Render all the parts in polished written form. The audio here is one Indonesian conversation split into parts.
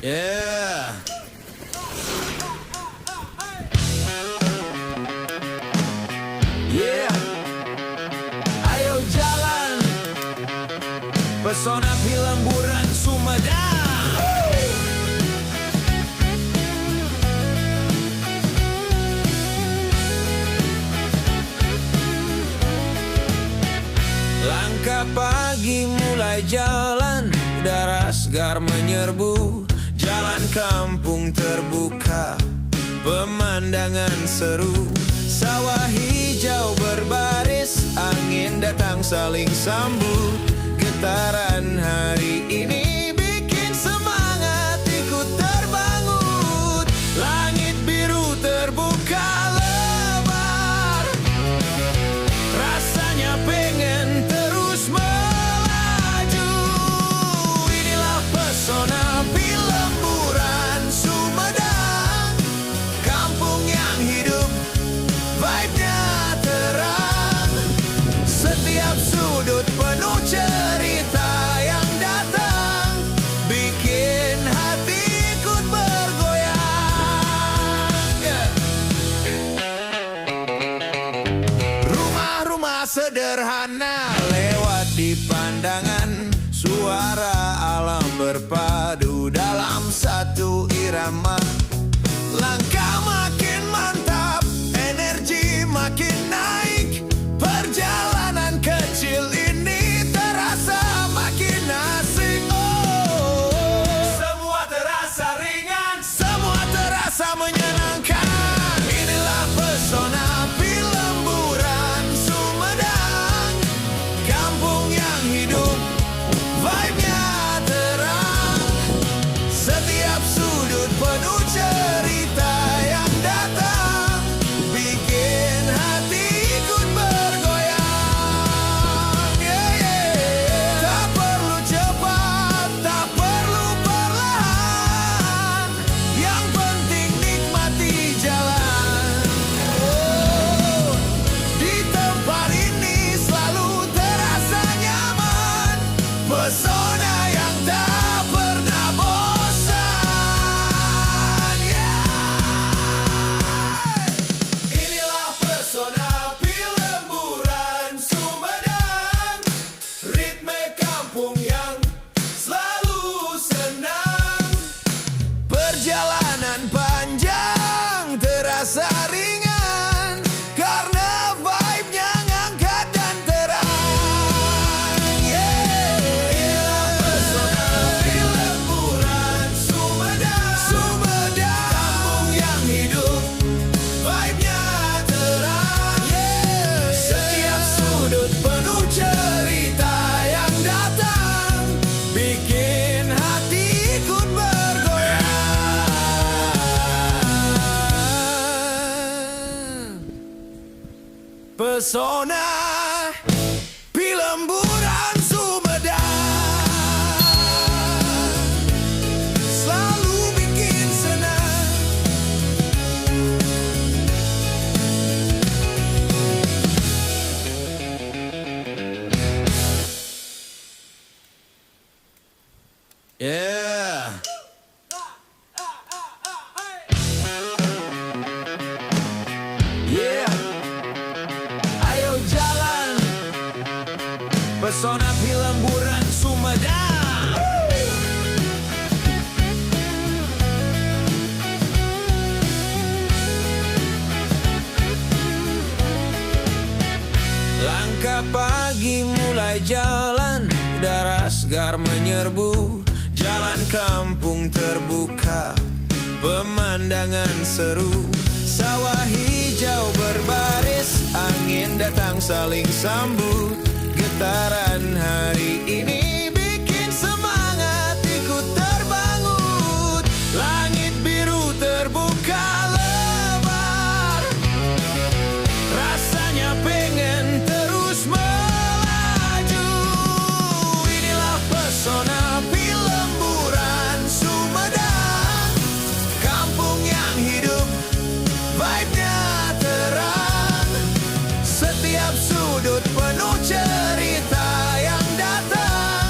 Yeah. Yeah. Ayo jalan, pesona Pelemburan Sumedang. Langkah pagi mulai jalan, udara segar menyerbu. Jalan kampung terbuka, pemandangan seru. Sawah hijau berbaris, angin datang saling sambut. Getaran hari ini bikin semangat ikut terbangun. Langit biru terbuka lebar, rasanya pengen terus melaju. Inilah pesona Pelemburan Sumedang, kampung yang hidup, vibe-nya terang. Setiap sudut penuh cerita yang datang, bikin hati ikut bergoyang. Rumah-rumah sederhana lewat di pandangan, suara alam berpadu dalam satu irama. Langkah makin mantap, energi makin naik. Perjalanan kecil ini terasa makin asik. Oh, semua terasa ringan, semua terasa menyenangkan. Inilah pesona Pelemburan Sumedang, kampung yang hidup, vibe-nya terang. Setiap sudut penuh cerita yang datang, bikin hati ikut bergoyang. Yeah, yeah. Tak perlu cepat, tak perlu perlahan, yang penting nikmati jalan. Oh, di tempat ini selalu terasa nyaman, pesona yang tak pernah bosan. Yeah. Inilah pesona Pelemburan Sumedang, ritme kampung yang selalu senang. Perjalanan panjang terasa ringan, karena vibe-nya ngangkat dan terang. Yeah. Inilah pesona Pelemburan Sumedang, kampung yang hidup, vibe-nya terang. Yeah. Setiap sudut penuh cerita yang datang, bikin hati ikut bergoyang. Pesona Pelemburan Sumedang selalu bikin senang. Yeah. Yeah. Ayo jalan, pesona Pelemburan Sumedang. Langkah pagi mulai jalan, udara segar menyerbu. Jalan kampung terbuka, pemandangan seru. Sawah hijau berbaris, angin datang saling sambut. Getaran hari ini bikin semangat ikut terbangun. Langit biru terbuka lebar, rasanya pengen terus melaju. Inilah pesona Pelemburan Sumedang, kampung yang hidup, vibe-nya terang. Setiap sudut penuh cerita yang datang,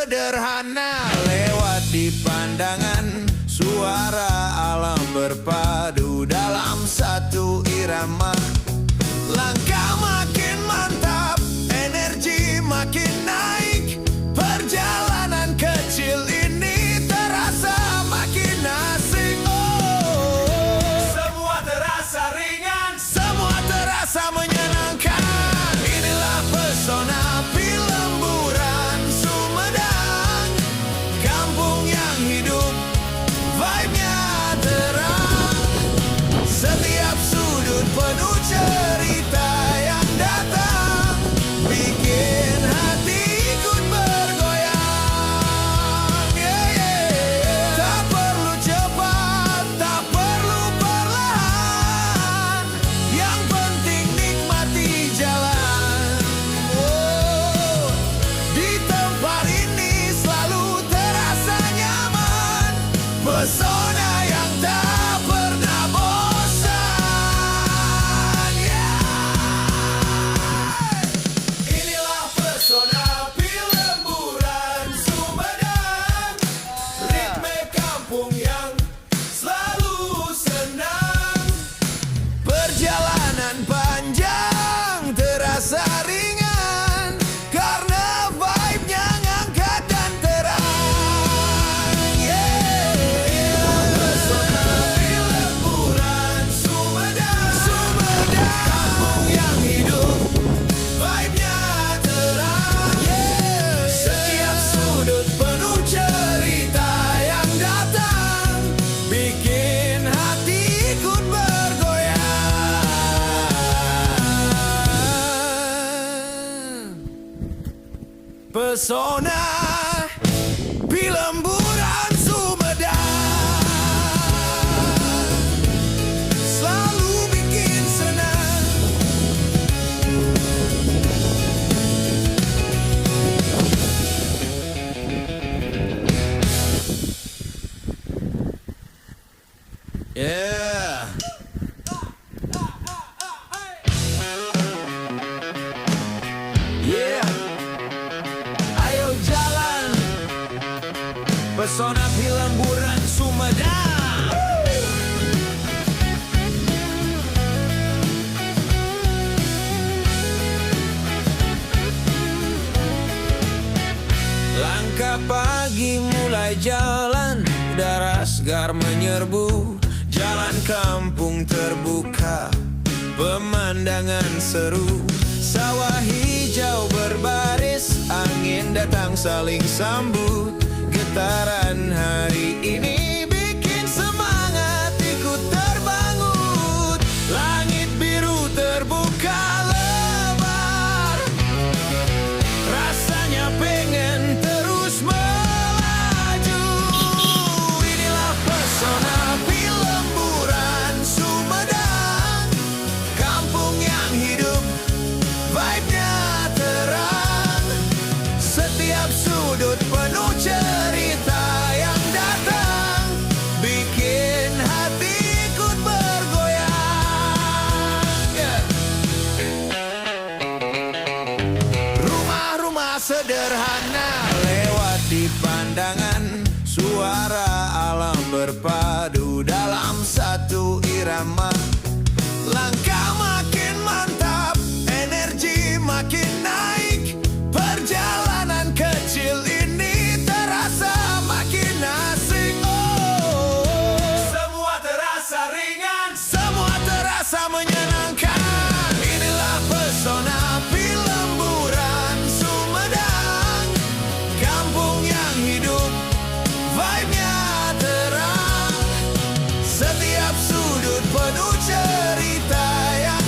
sederhana lewat di pandangan. Suara alam berpadu dalam satu irama. Langkah makin mantap, energi makin naik. Perjalanan kecil ini terasa makin asik. Oh, semua terasa ringan, semua terasa menyenangkan. Inilah pesona Pelemburan Sumedang, kampung yang hidup, vibe-nya terang. Setiap sudut penuh cerita yang datang, bikin hati ikut bergoyang. Yeah, yeah. Tak perlu cepat, tak perlu perlahan, yang penting nikmati jalan. Oh, di tempat ini selalu terasa nyaman, pesona yang tak pernah bosan. Yeah. Inilah pesona Pelemburan Sumedang, ritme kampung yang selalu senang. Perjalanan panjang terasa ringan, karena vibe-nya ngangkat dan terang. Yeah. Pesona Pelemburan Sumedang, kampung yang hidup, vibe-nya terang. Yeah. Setiap sudut penuh cerita yang datang, bikin hati ikut bergoyang. Pesona Pelemburan Sumedang selalu bikin senang. Yeah. Yeah. Ayo jalan, pesona Pelemburan Sumedang. Langkah pagi mulai jalan, udara segar menyerbu. Jalan kampung terbuka, pemandangan seru. Sawah hijau berbaris, angin datang saling sambut. Getaran hari ini bikin semangat ikut terbangun. Langit biru terbuka lebar, rasanya pengen terus melaju. Inilah pesona Pelemburan Sumedang, kampung yang hidup, vibe-nya terang. Setiap sudut penuh cerita yang datang, bikin hati ikut bergoyang. Yeah. Rumah-rumah sederhana lewat di pandangan. Suara alam berpadu dalam satu irama. Langkah makin mantap, energi makin naik. Perjalanan kecil ini terasa makin asik. Oh, semua terasa ringan, semua terasa menyenangkan. Inilah pesona Pelemburan Sumedang, kampung yang hidup, vibe-nya terang. Setiap sudut penuh cerita yang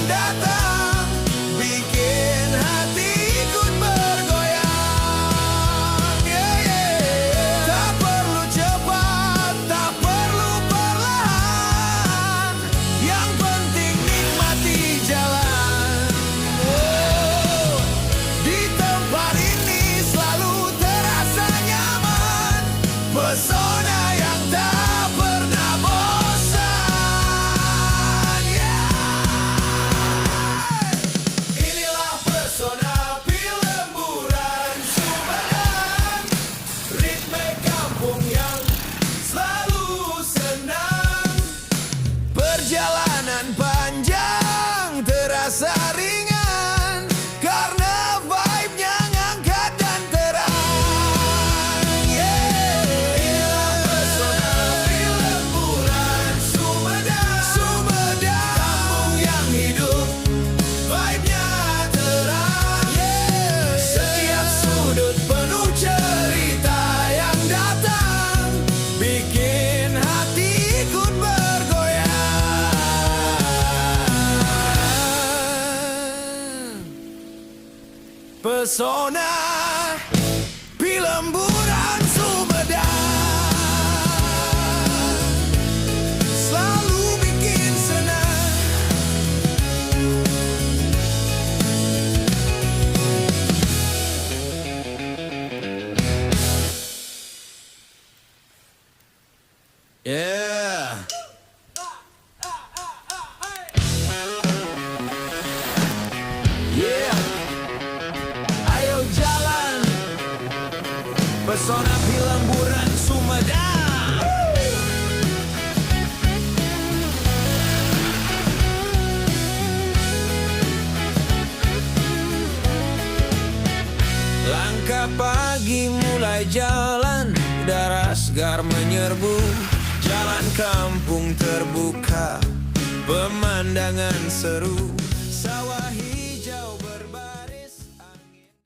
Pesona Pelemburan Sumedang selalu bikin senang. Yeah. Yeah. Ayo jalan Pesona Pelemburan Sumedang. Langkah pagi mulai jalan, udara segar menyerbu. Jalan kampung terbuka, pemandangan seru.